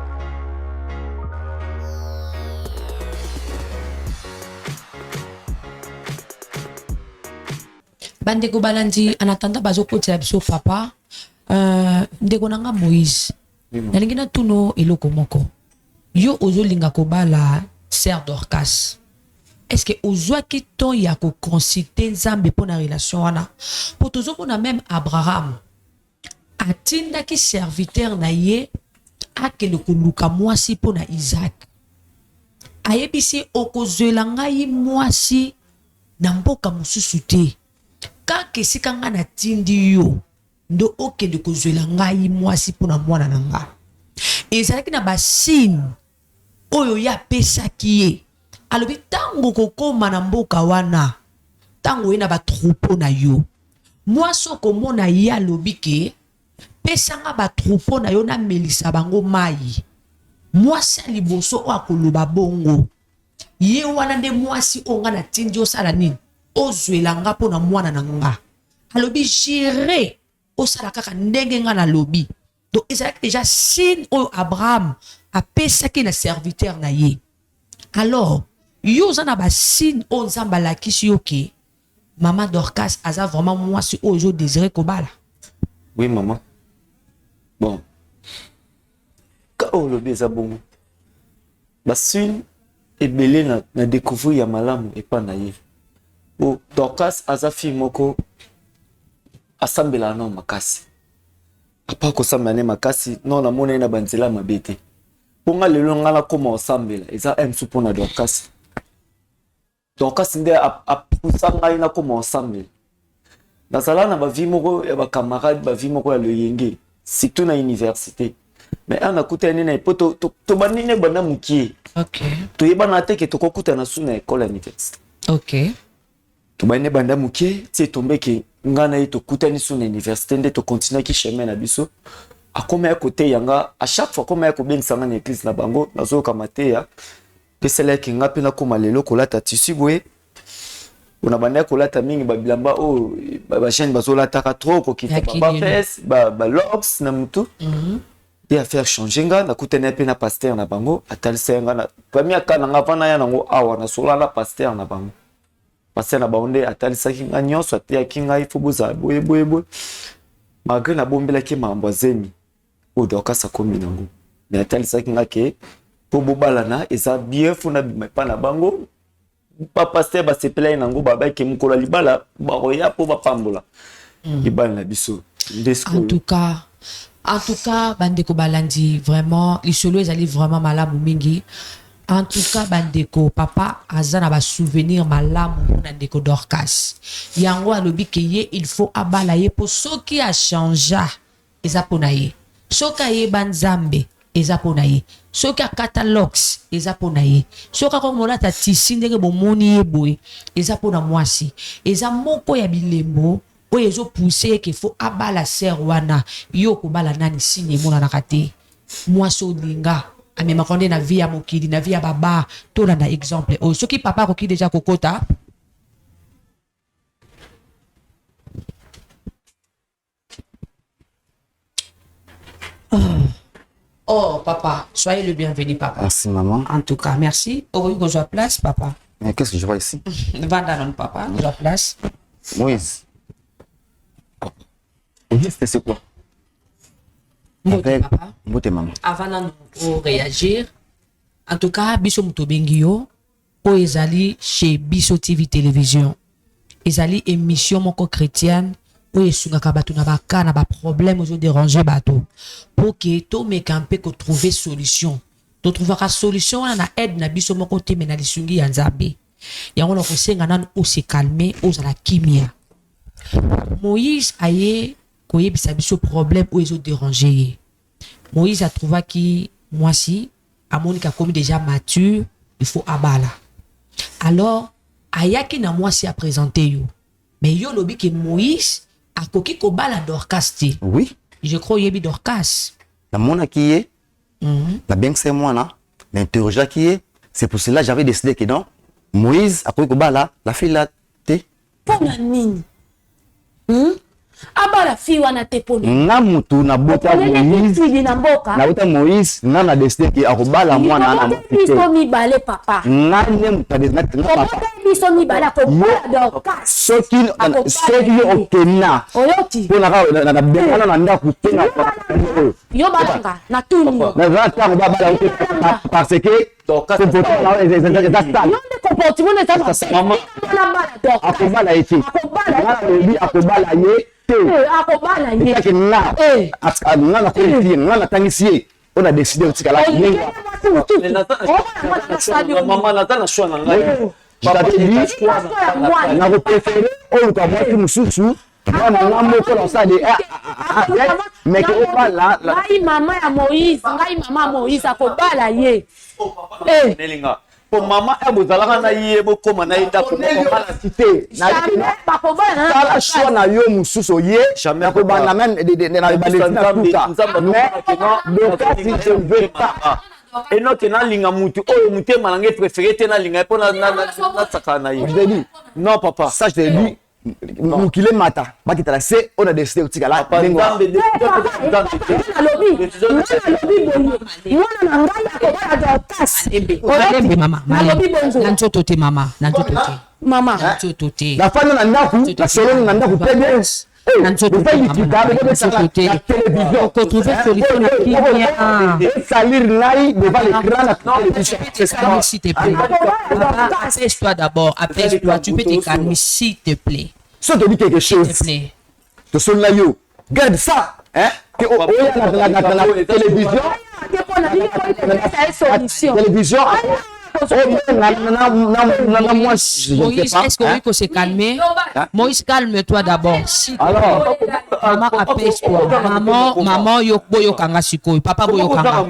Bandeko balandi en attendant bazokotela biso papa ndeko nanga Moïse nalingi na tuno eloko moko yo ozolinga kobala Sœur Dorcas. Est-ce que ozwaki ton ya ko consulter Nzambe pour na relation wana pour tozomona même Abraham atindaki serviteur na ye akende koluka mwasi pour na Isaac ayebisi okozwela ngai mwasi na mboka mosusu te kaka esika nga na tindi yo ndo okende kozwela ngai mwasi mpona mwana na nga. Ezalaki na basine oyo ya apesaki ye alobi ntango kokoma na mboka wana ntango ye na batroupeau na yo mwasi okomona ye alobi ke pesanga batroupeau na yo namelisa bango mai mwasi ya liboso oyo akoloba bongo ye wana nde mwasi oyo nga na tindi osala nini ozwela nga mpona mwana na nga alobi jire osala kaka ndenge nga na lobi. Donc ezalaki déjà signe oyo Abraham apesaki na serviteur na ye. Alors yo oza na basigne oyo Nzambe alakisi yo ke mama Dorcas aza vraiment mwasi oyo ozo désiré kobala. Oui maman. Bon ka olobi eza bongo basigne ebele na découvrir ya malamu epa na ye. Bon, Dorcas aza fille moko asambela na makasi. Apa ko sambela makasi non na mona na banzela mabete. Ponga lelo ngala koma osambela eza emsu pona Dorcas. Dorcas nde apusanga ina koma osambela. Nazala na ba vie moko ya ba camarade ba vie moko ya loyenge surtout na université. Mais ana kutani na poto to banine bana mukie. OK. To yeba na teke to kokuta na suna école à université. OK. Tobane banda mukie ti tombe ke ngana yi to kutani sur l'université nde to continuer ki chemin na biso akoma ya côté yanga à chaque fois comme ya ko ben sanga na église na bango nazo kamate ya pesela ki ngapi na koma lelo kolata tisi boye ona banda kolata mingi ba bilamba o ba chaîne bazolata ka trop ko kita ba fes ba locks na mutu et à faire changer nga na kutana pe na pasteur na bango atalisa nga na premier ka na nga vana ya nango awa na sola na pasteur na bango. Parce que na baonde atalisaki nga nyonso ateyaki ngai fo boza boye malgré na bombela ki mambo zemi o Dorcas akomi nango mais atalisaki nga ke po bobala na eza bien funa bimepa na bango pa pasteur ba sepela nango baba ke mukolo libala ba roya po ba pambola libala na biso. En tout cas bandeko balandi vraiment lisolo ezali vraiment malamu mingi. En tout cas, bandeko, papa, azana ba souvenir malamu na ndeko Dorcas. Yango alobi ke ye, il faut abalaye pour ce qui a changé. Eza pona ye. Soka ye banzambe, eza pona ye. Soka catalogs, eza pona ye. Soka komona ta tisi ndenge bomoni ye boy, eza pona mwasi. Eza moko ya bilembo, oyo ezo pousser ke faut abala ser wana. Yo ko bala nani signe mona nakate. Mwasi olinga. Ame makonde na via mokili na via baba to na exemple o soki papa ko ki déjà kokota oh papa soyez le bienvenu papa. Merci maman. En tout cas merci au que je place papa. Mais qu'est-ce que je vois ici? Vandanon papa je place. Moïse. Oui, c'est quoi? Mbote maman. Avant de réagir, en tout cas, biso mutobengio, o ezali chez Biso TV Télévision. Ezali émission moko chrétienne, o esunga kabatu na baka na ba problème ozo déranger bato. Pour que to mekampe ko trouver solution. To trouvera solution na aide na biso moko te mena lisungi ya Nzambe. Yango na kosenga nan o se calmer o za la kimia. Moïse aye koyebisa biso problème ou ezo déranger. Moïse a trouvé qui moi si amoni ka komi déjà mature, il faut abala. Alors, ayaki na moi si a présenté yo. Mais yo lobi que Moïse a koki ko bala Dorcas te. Oui. Je crois yebi Dorcas. La mona qui est, la bien que c'est moi là, l'interroger qui est, c'est pour cela que j'avais décidé que non, Moïse a koki ko bala la fille là te. Pour la nini? Aba la fille wana te poni. Nga mutu na bota Moïse. Na bota Moïse, nga na décidé que akobala mwana na motite. Biso mi balé papa. Nga ne mutade na papa. Biso mi balé ko bala Dorcas. Soki okena. Oyoti. Pona ka na bengana na ndako tena. Yo balanga na tuni. Na vata ko bala parce que Dorcas c'est pour là le comportement est ça. Maman. Akobala eti. Akobala ye. Akobala ye. Nga na konti nga na tangisi on a décidé de tikala ninga. Maman natana choix na ngai. Na ko préférer on ka moi ki mususu. Mwana moko la ça de mais que pas là. Ngai mama ya Moïse, ngai mama Moïse akobala ye. Nelinga. Pour maman e bozalaka na ye bokoma na ita ko na cité. Na la choix na yo mususu ye jamais ko bana même na balesina tuka. Mais donc si je ne veux pas et non que na linga mutu oyo muté malange préféré te na linga pour na tsaka na ye. Je te dis non papa, ça je te dis mukile mata bakitala se on a décidé de tikala ndingo mama la femme na ndaku la solo na ndaku pebe salir nai devant l'écran la télévision. S'il te plaît. Apaise-toi d'abord. Apaise-toi. Tu peux te calmer, s'il te plaît. Si on te dit quelque chose, te sonne là yo. Garde ça, hein? Que la télévision. Télévision. Moïse, est-ce qu'on peut se calmer? Moïse, calme-toi d'abord. Alors, maman, apaise-toi. Maman, boyo kanga siko. Papa, boyo kanga.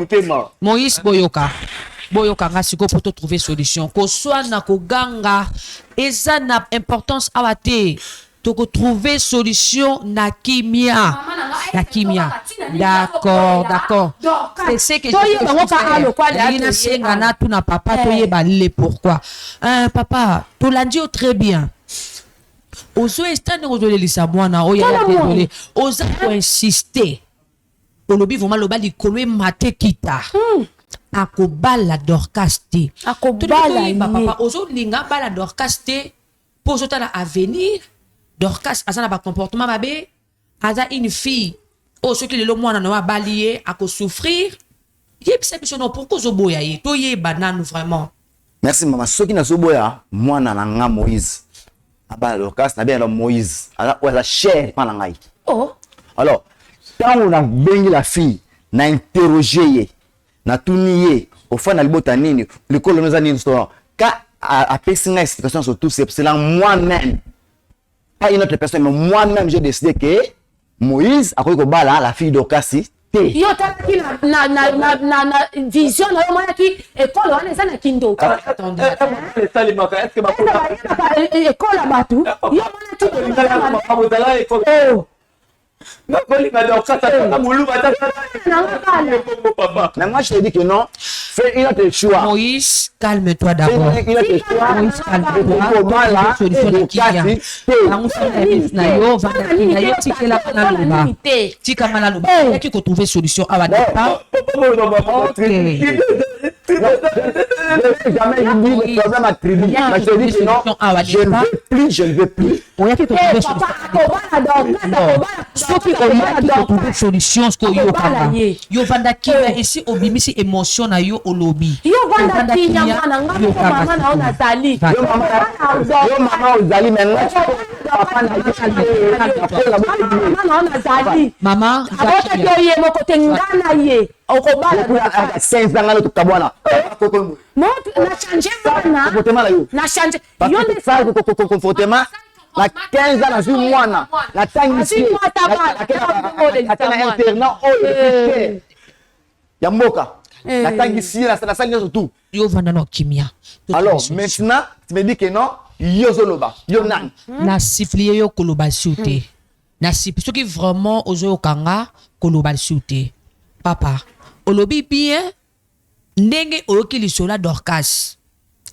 Moïse, boyoka. Boyoka kanga siko pour te trouver solution. Ko soit na ko ganga, eza na importance awate. Toko trouver solution na kimia. Na kimia. D'accord. C'est ce que je sais. Na tout na papa to yebale pourquoi. Papa, to landi très bien. Ozo estane ozo le lisa mwana oya désolé. Oza ko insister. Olobi vraiment loba li kolwe mate kita. Akobala Dorcas te. Akobala papa ozo linga bala Dorcas te pour zota na avenir. Dorcas azana ba comportement mabe, aza une fille o soki lelo mwana na wa balié à ko souffrir. Yeb c'est non pourquoi zo boya ye to ye banane vraiment. Merci maman. Soki na zo boya mwana na nga Moïse. Aba Dorcas na bien Moïse. Ala la chair pa na ngai. Oh. Alors, quand on a bengi la fille, na interroger ye, na tuniye, au fond na libota nini, le col nous a dit histoire. Quand a pesé une explication sur tout c'est là moi-même. Pas une autre personne, mais moi-même, j'ai décidé que Moïse a cru que la fille d'Okasi. Yo taki na vision na yo ki école wana eza na kindo. Attendez. Est-ce que ma école batu. Yo mona ti oh. Mais moi je te dis que non, fais une autre choix. Moïse, calme-toi d'abord. Moïse, calme-toi. Solution. Jamais dit le problème à tribu. Je te dis que non, je ne veux plus. Soki oyaki trouver solution ce que yo kanga yo vanda kiva ici obimisi émotion na yo olobi yo vanda kinya mwana ngamo mama na ona zali yo mama ozali maintenant papa na ona zali mama abota yo ye moko tengana ye okobala 5 ans to kabwana mo na changer mwana na changer yo ne ça comportement na 15 ans na zu mwana na tangi na internat ya mboka La tangi si la salle surtout. Yo vanda no kimia. Alors maintenant, tu me dis que non, yo zoloba, yo nan. Na siflié yo koloba souté. Na sip ce qui vraiment ozo kanga koloba souté. Papa, olobi bien ndenge oyoki lisolo Dorcas.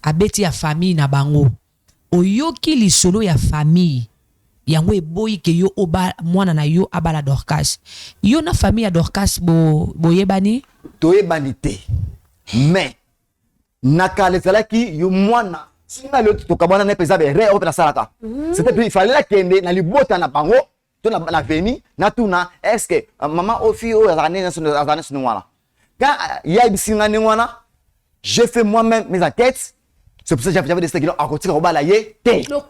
Abeti ya famille na bango. Oyoki lisolo ya famille. Yango eboyi ke yo oba mwana na yo abala Dorcas. Yo na famille ya Dorcas boyebani? Toyebani te. Mais nakale salaki yo mwana singa le tokabana na pesa be re opera salaka. C'était il fallait la kende na libota na bango to na veni na tuna est-ce que maman ofi o azane na sunu quand ya bisinga ni wana j'ai fait moi-même mes enquêtes. C'est pour ça que j'avais décidé qu'il a continué à balayer. Oh,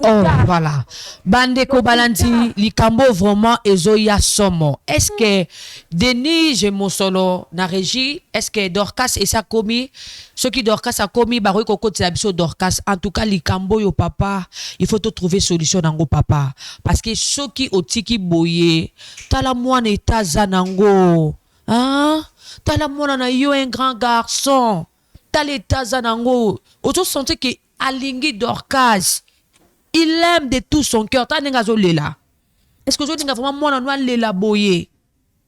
voilà. Bande ko balandi, likambo vraiment ezoya somo. Est-ce que Denis, j'ai mon solo na régie, est-ce que Dorcas et sa commis, ceux qui Dorcas a commis, baroui koko tsabiso Dorcas, en tout cas, likambo yo papa, il faut te trouver solution nango papa. Parce que ceux qui otiki boye, tala moine et taza nango, hein? Tala moine na yo un grand garçon. L'état zanango, auto sentir que Alingi Dorcas, il aime de tout son cœur. T'as n'engazo lela. Est-ce que aujourd'hui vraiment moi noa lela boye,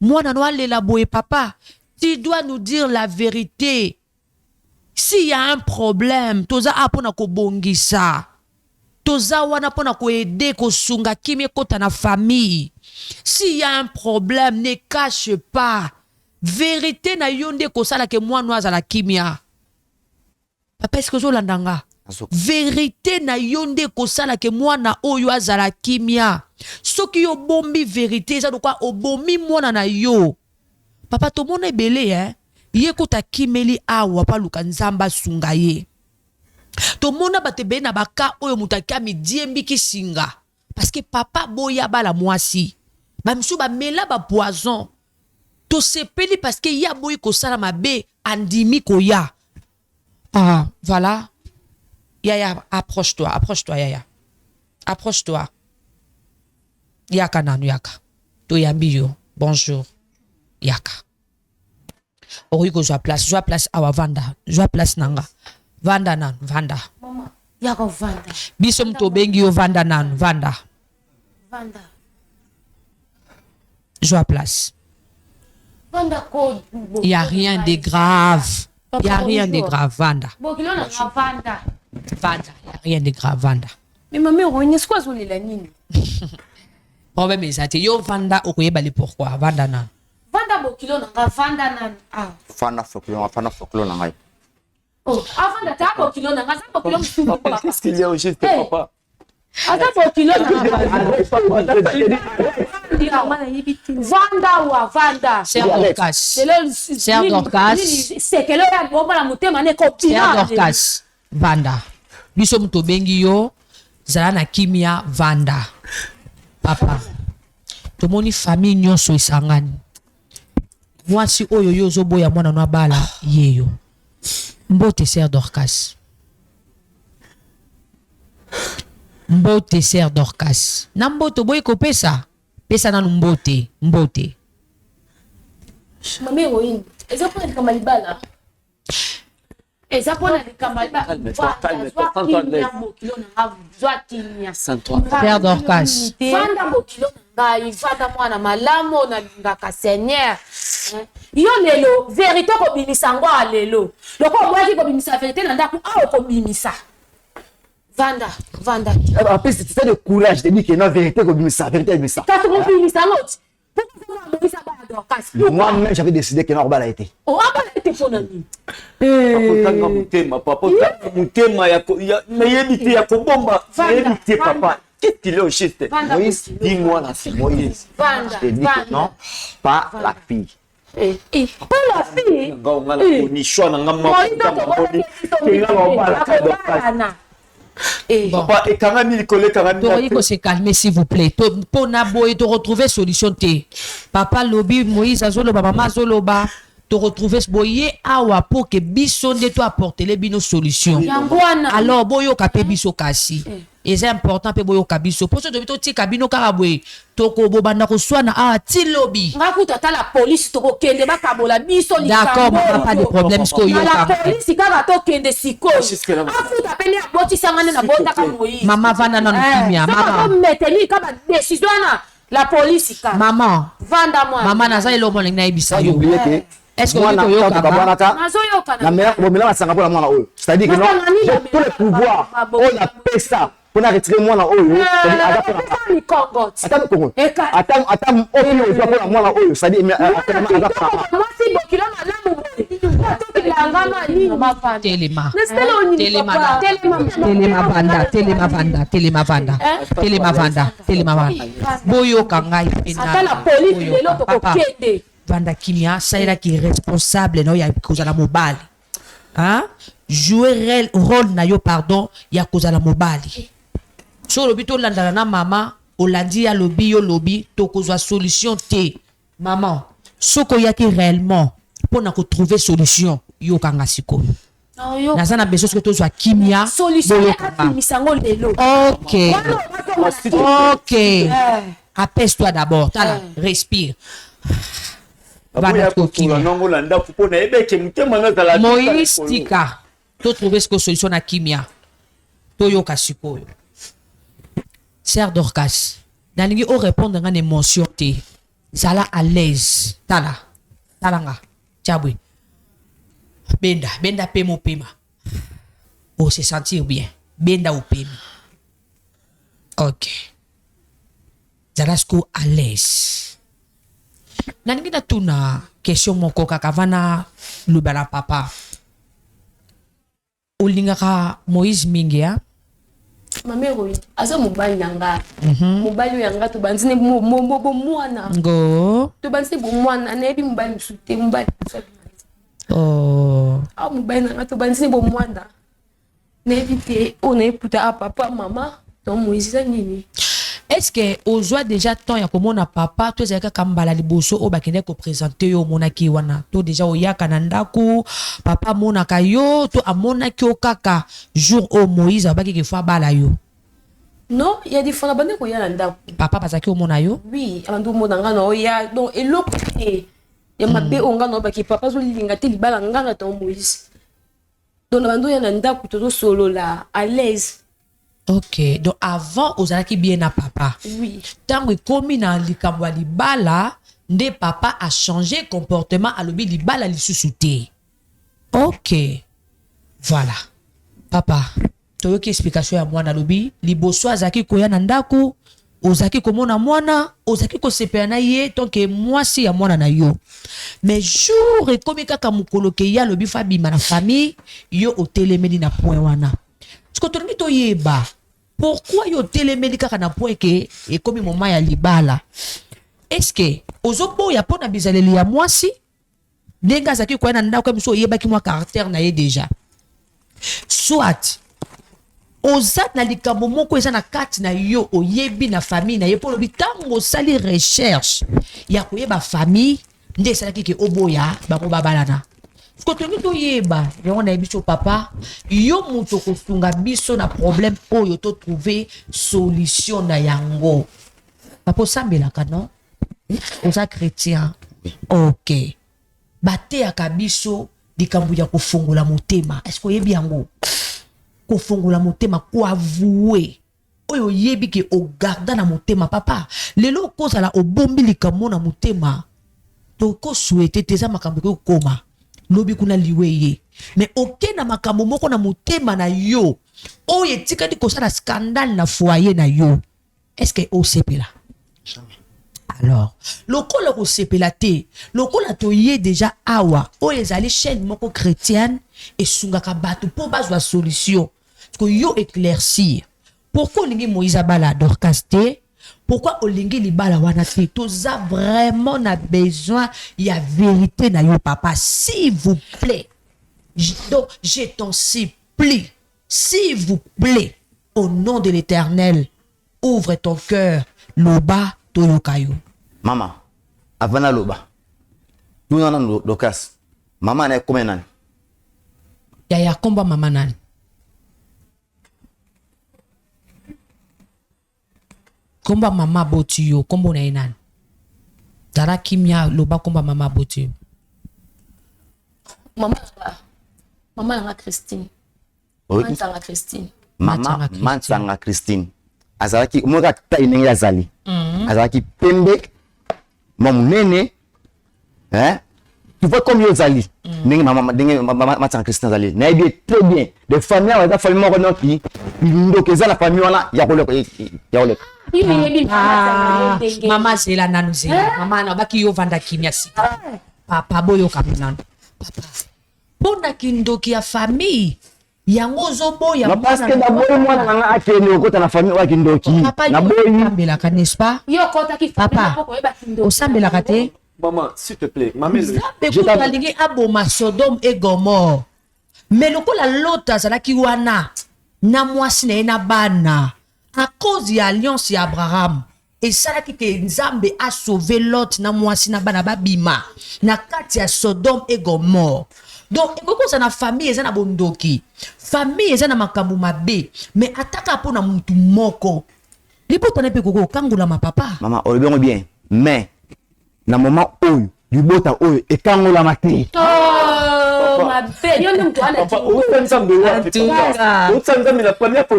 moi noa lela boye papa, tu dois nous dire la vérité. S'il y a un problème, toza apona ko bongisa, toza wana pona ko aider ko sunga kimie kota na famille. S'il y a un problème, ne cache pas. Vérité na yonde ko sala ke moi noa za la kimia. Papa, est-ce que je l'entends? Vérité na yonde kosala ke mwana oyo azala kimia. Soki yo bombi vérité, ça doit o bombi mwana na yo. Papa, to mona ebele hein. Ye kota kimeli awa pa luka nzamba sunga ye. To mona batebe na baka oyo mutaka mi diembi kisinga. Parce que papa boya bala mwasi. Ba msu ba mela ba poison. To sepeli parce que ya boyi kosala mabe andimi koya. Ah, voilà. Yaya, approche-toi, Yaya. Approche-toi. Yaka nanu, Yaka. Toyambiyo, bonjour. Yaka. Oriko, joa place, awa Vanda. Joa place nanga. Vanda nanu, Vanda. Mama, Yaka Vanda. Bisom to bengi yo Vanda nanu, Vanda. Vanda. Joa place. Vanda code. Il n'y a rien de grave. Il n'y a rien de grave, Vanda. Vanda. Vanda, il n'y a rien de grave, Vanda. Mais maman, on est quoi sur les lanines? Problème est ça. Yo Vanda, okoye bali pourquoi? Vanda nan. Vanda bokilo nanga, Vanda nan. Ah. Fana foklo nanga. Oh, Vanda ta bokilo nanga, ça bokilo msubu papa. Qu'est-ce qu'il y a au juste papa? Ata bokilo nanga. Vanda wa Vanda. C'est Dorcas. C'est Dorcas. C'est que là bon la mutema ne copina. C'est Dorcas. Vanda. Biso mto bengi yo zala na kimia Vanda. Papa. To moni famille nyonso isangani. Mwasi oyo yo zoboya mwana no bala yeyo. Mbote ser Dorcas. Mbote ser Dorcas. Na mbote boy ko pesa. Pesa na mbote. Mbote. Mami heroine. Eza pona kamalibala. Eza pona kamalibala. Ser Dorcas. Vanda bokilo ngai, Vanda mwana malamo na lingaka Seigneur. Yo lelo, vérité ko bimisa ngo lelo. Loko mwaki ko bimisa vérité na ndaku a ko bimisa. Vanda. Après, c'est ça de courage de dire que non, vérité, comme ça, vérité, comme ça. T'as tout compris, ça l'autre. Pourquoi moi-même, j'avais décidé que non, a été. Oh, a été pour nous. Papa, papa. Qu'est-ce qu'il est au juste? Moïse, dis-moi là, c'est Moïse. Je te dis que non, pas la fille. Pas la fille. Papa, et quand même, il faut se calmer s'il vous plaît. Pour Naboy, te retrouver solution T. Papa Lobi, Moïse, Azoloba, Maman Zoloba, te retrouver boye awa pour que biso de toi apporter les bino solutions. Alors boyo kapé biso kasi. et c'est important pe boyo kabiso pour ce de to ti kabino karabwe to ko bobanda ko swana a ti lobby ngakuta ta la police to ko kende ba kabola biso li d'accord pas de problème sko yo la police ka to kende siko afuta pene aboti sangane na bota ka Moïse mama vanda non kimia mama meteli ka ba décision na la police ka maman vanda moi mama na za ilo mo na ibisa yo est-ce que on yo ka na mère ko mela sanga pour mwana oyo c'est-à-dire que non tous les pouvoirs on a pesa pour retirer mwana oyo ni kongo attends oyo doit pour mwana oyo c'est-à-dire moi si bokilo malamu telema boyo kangai vanda kimia saira qui est responsable no ya cause la mobile hein jouer rôle na yo pardon ya cause la mobile so lobi to landala na mama olandi ya lobi yo lobi to kozwa solution te maman soko yaki réellement pour na ko trouver solution yo kanga siko nazana besoin que to zwa kimia solution ya misango lelo OK apaise-toi d'abord tala respire Moïse tika to trouver ce que solution na kimia to yo kasiko Sœur Dorcas nalingi o répondre ngane émotion te sala à l'aise tala nga tchabwe benda pemo pema o se sentir bien benda ou pema OK Zalasko à l'aise nalingi na tuna question moko kaka vana lubala papa olingaka Moïse mingi ya mamero aza mobali nanga mobali yanga to banzine mwana ngo to banzine mwana na ebi mobali sute mobali mobali nanga to banzine mwana na ebi te on eputa papa mama to Moïse nini. Est-ce que ozwa déjà temps ya komona papa to ezaka kambala liboso o bakende ko présenter yo mona ki wana to déjà oyaka na ndaku papa mona ka yo to amona ki okaka jour o Moïse abaki ke fa bala yo non il y a des fois bande ko ya na ndaku papa bazaki o mona yo oui abandu mona ngana o ya donc eloko te ya mabe onga no baki papa zo linga te libala ngana to Moïse donc abandu ya na ndaku to solo la à l'aise. OK donc avant ozalaki bien na papa oui tango ekomi na likambo ya libala nde papa a changé comportement alobi libala lisusu te. OK voilà papa toyoki explication ya mwana alobi liboso azalaki koya na ndako ozalaki komona mwana ozalaki kosepela na ye tonke mwasi ya mwana na yo mais jour ekomi kaka mokolo ke ya alobi fa bima na famille yo otelemeli na point wana siko tolingi toyeba pourquoi yo telemeli kaka na point ke ekomi moment ya libala est-ce que ozoboya pona bizaleli ya mwasi ndenge azalaki koya na ndako miso oyebaki mwa caractère na ye déjà soit oza na likambo moko eza na kati na yo oyebi na famille na ye mpo lobi ntango osali recherche ya koyeba famille nde esalaki ke oboya bango babalana siko tolingi toyeba yango na yebi so papa yo moto kosunga biso na problème oyo to trouver solution na yango papa osambelaka non oza chrétien OK bateyaka biso likambo ya kofungola motema est-ce que oyebi yango kofungola motema koavouer oyo oyebi ke ogarda na motema papa lelo okozala obombi likambo na motema tokosouete te eza makambo ekokoma lobi kuna liwe ye mais oke na makambo moko na motema na yo oyo etikali kosala scandale na foyer na yo est-ce que osepela alors lokola kosepela te lokola toye déjà awa oyo ezali chaîne moko chrétienne esungaka bato mpo bazwa solution que yo éclaircir pourquoi olingi Moïse abala Dorcas te pourquoi olingi libala wana te toza vraiment na besoin ya vérité na yo papa s'il vous plaît donc je t'en supplie s'il vous plaît au nom de l'Éternel ouvre ton cœur loba toyokayo mama avana loba tunana Dorcas mama na komena nani ya komba mama nani komba mama boti yo kombo na enan zala kimia loba komba mama boti yo Maman la Christine. Mansanga Christine. Mama Mansanga Christine. Azalaki moka ta inenge azali. Azalaki pembe mamunene. Tu vois comme Yozali. Mama Mansanga Christine azali. Na bien très bien. De famille la famille mo kono ki. Ndo keza la famille wana ya koleko ya koleko. Mama zela nanu zela. Mama na baki yo vanda kimia si. Papa boyo kapunano. Papa. Pona kindoki ya famille. Yango zoboya. Na parce que d'abord moi na akene okota na famille wa kindoki. Na boyi sambela ka n'est-ce pas? Yo kota ki papa. O sambela ka te. Maman, s'il te plaît, maman. Je t'ai aboma Sodome et Gomorre. Mais lokola lota zalaki wana na mwasi na bana. À cause de l'alliance d'Abraham. Et ça qui te Nzambe a sauvé Lot na mwasi na bana babima. Na kati ya Sodome et Gomorre. Donc, il faut que na famille eza na bondoki. Famille eza na makambu mabe. Mais ataka po na muntu moko. Lipo tane pe koko kangola ma papa. Maman, on est bien. Mais, na moment oyo, du bota oyo, et kangola mate. Oh, ma belle. Yo n'aime toi Papa, où est-ce que tu vas? Où est-ce que tu vas? La première fois.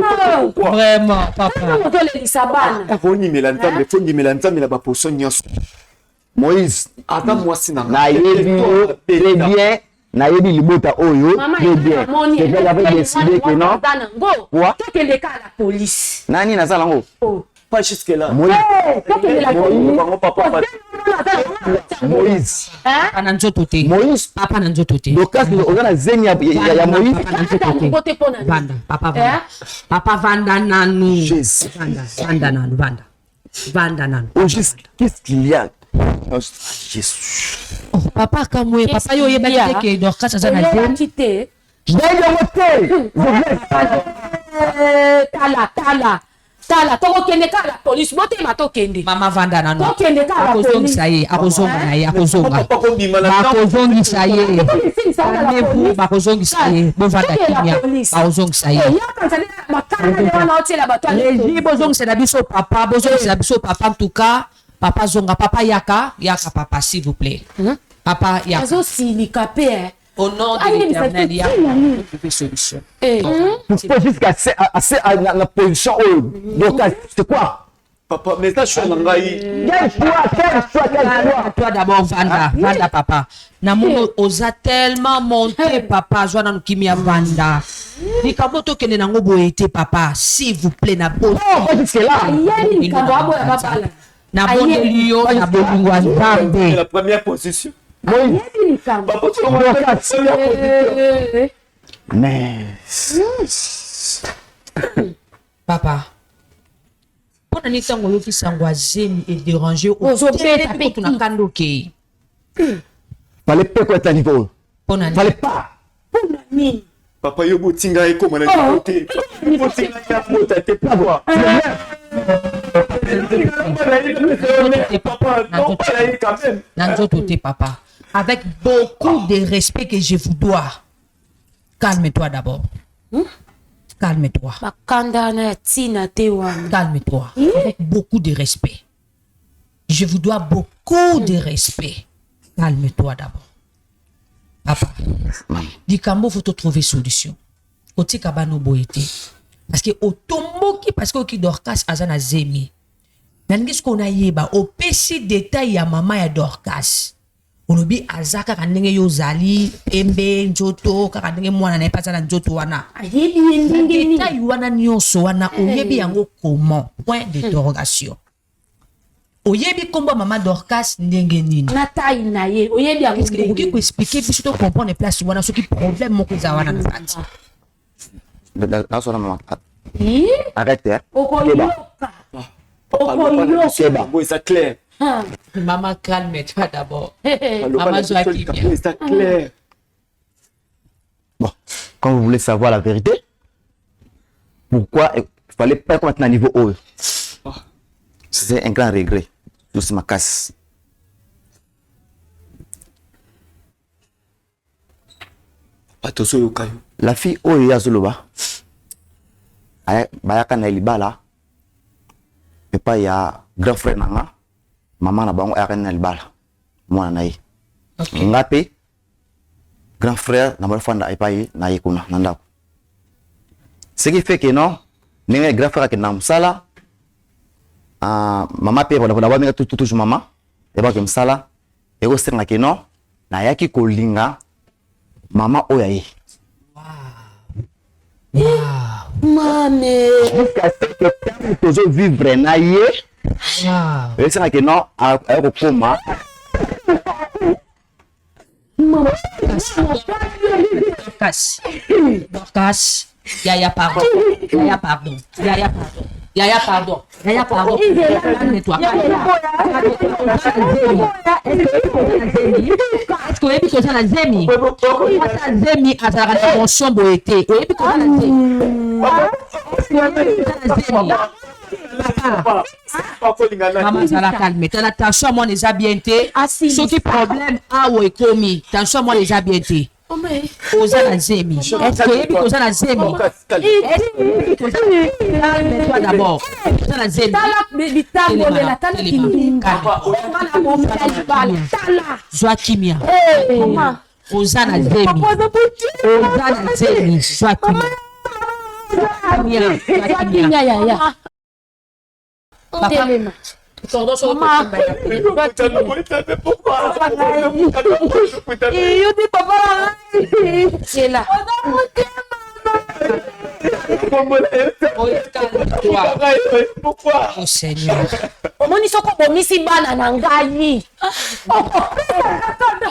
Vraiment, papa. On doit les sabana. Foni melantam, foni melantam, la ba poso nyos. Moïse, attends moi si na. Na yebi très bien. Na yebi libota oyo très bien. C'est que j'avais décidé que non. Quoi? Que les cas à la police. Nani na sala ngo? Pas jusque là. Moïse. Moïse. Papa na nzoto te. Moïse. Papa na nzoto te. Donc on a zeni ya Moïse. Vanda. Papa vanda. Papa vanda nanu. Vanda nanu. Vanda nanu. Oh juste qu'est-ce qu'il y a? Jésus. Oh, papa kamwe papa yo yeba ke Dorcas aza na te. Tala toko kende ka la police bote ma to kende mama vanda nanu to kende ka la police akozonga na ye bakozongisa ye bovanda kimia bakozongisa ye bozongisa na biso papa en tout cas papa zonga papa yaka papa s'il vous plaît papa yaka azo silika pe au nom de l'Éternel, il y a une solution. Pourquoi jusqu'à la position donc c'est quoi? Papa, mais ça je suis en Angaï. Toi d'abord, Vanda, papa. Namono osa tellement monté, papa. Joana Nukimia Vanda. Ni kamoto kene nango boete, papa. S'il vous plaît, na bon. C'est là. Na bon de Lyon, na bon lingua Zambé. La première position. Mais papa pona ni tango yo kisangwa zemi et déranger au to na kando ke fallait pas quoi ta niveau pona fallait pas pona ni papa yo botinga eko mana côté botinga ya mota te pas papa avec beaucoup de respect que je vous dois. Calme-toi d'abord. Calme-toi. Calme-toi. Avec beaucoup de respect. Je vous dois beaucoup de respect. Calme-toi d'abord. Papa, du Cambo, faut trouver solution. Oti kabano boete. Parce que au tombo qui parce que qui Dorcas azana zemi. Nangis qu'on a yeba au petit détail ya mama ya Dorcas. Olobi azaka kanenge yo zali pembe njoto kaka ndenge mwana na epasa na njoto wana ayebi ndenge ni détail wana nyonso wana oyebi yango comment point d'interrogation oyebi komba mama Dorcas ndenge nini na taille na ye oyebi yango ndenge oki ko expliquer biso to comprendre place wana soki problème moko za wana na kati na sona mama arrête c'est bon c'est clair. Maman, calme-toi d'abord. Maman, c'est clair. Bon, quand vous voulez savoir la vérité, pourquoi il fallait pas qu'on mette un niveau haut? C'est un grand regret. Tout c'est ma casse. La fille Oya Zuluba, Bayaka Nailibala, mais epai ya grand frère nanga mama na bango ayaka na libala mwana na ye nga mpe grand frère na balofanda epai na ye kuna na ndako ce qui fait que non ndenge grand frère akende na mosala mama mpe balabaminga toujours mama ebaki mosala ekosenga ke non nayaki kolinga mama oyo ya ye Mame. Jusqu'à ce que tant que je vivre na ye. Et c'est que non, à Rokoma. Dorcas. Yaya pardon. Yaya pardon. Yaya pardon. Yaya pardon. Yaya pardon. Calme-toi. Est-ce que oyebi koza na zemi? Ata zemi azalaka na tension boye ete. Oyebi koza na zemi. Maman azala calme. Tala tension moi eza bien te. Soki problème awo ekomi. Tension moi eza bien te. Oza na zemi. Est-ce que oyebi koza na zemi? Calme-toi d'abord. Oza na zemi. Zwa kimia. Oza na zemi. Oza na zemi. Zwa kimia. Papa. Pardon, sur le Pourquoi? Oh Seigneur. Moni soko bomisi bana na ngai.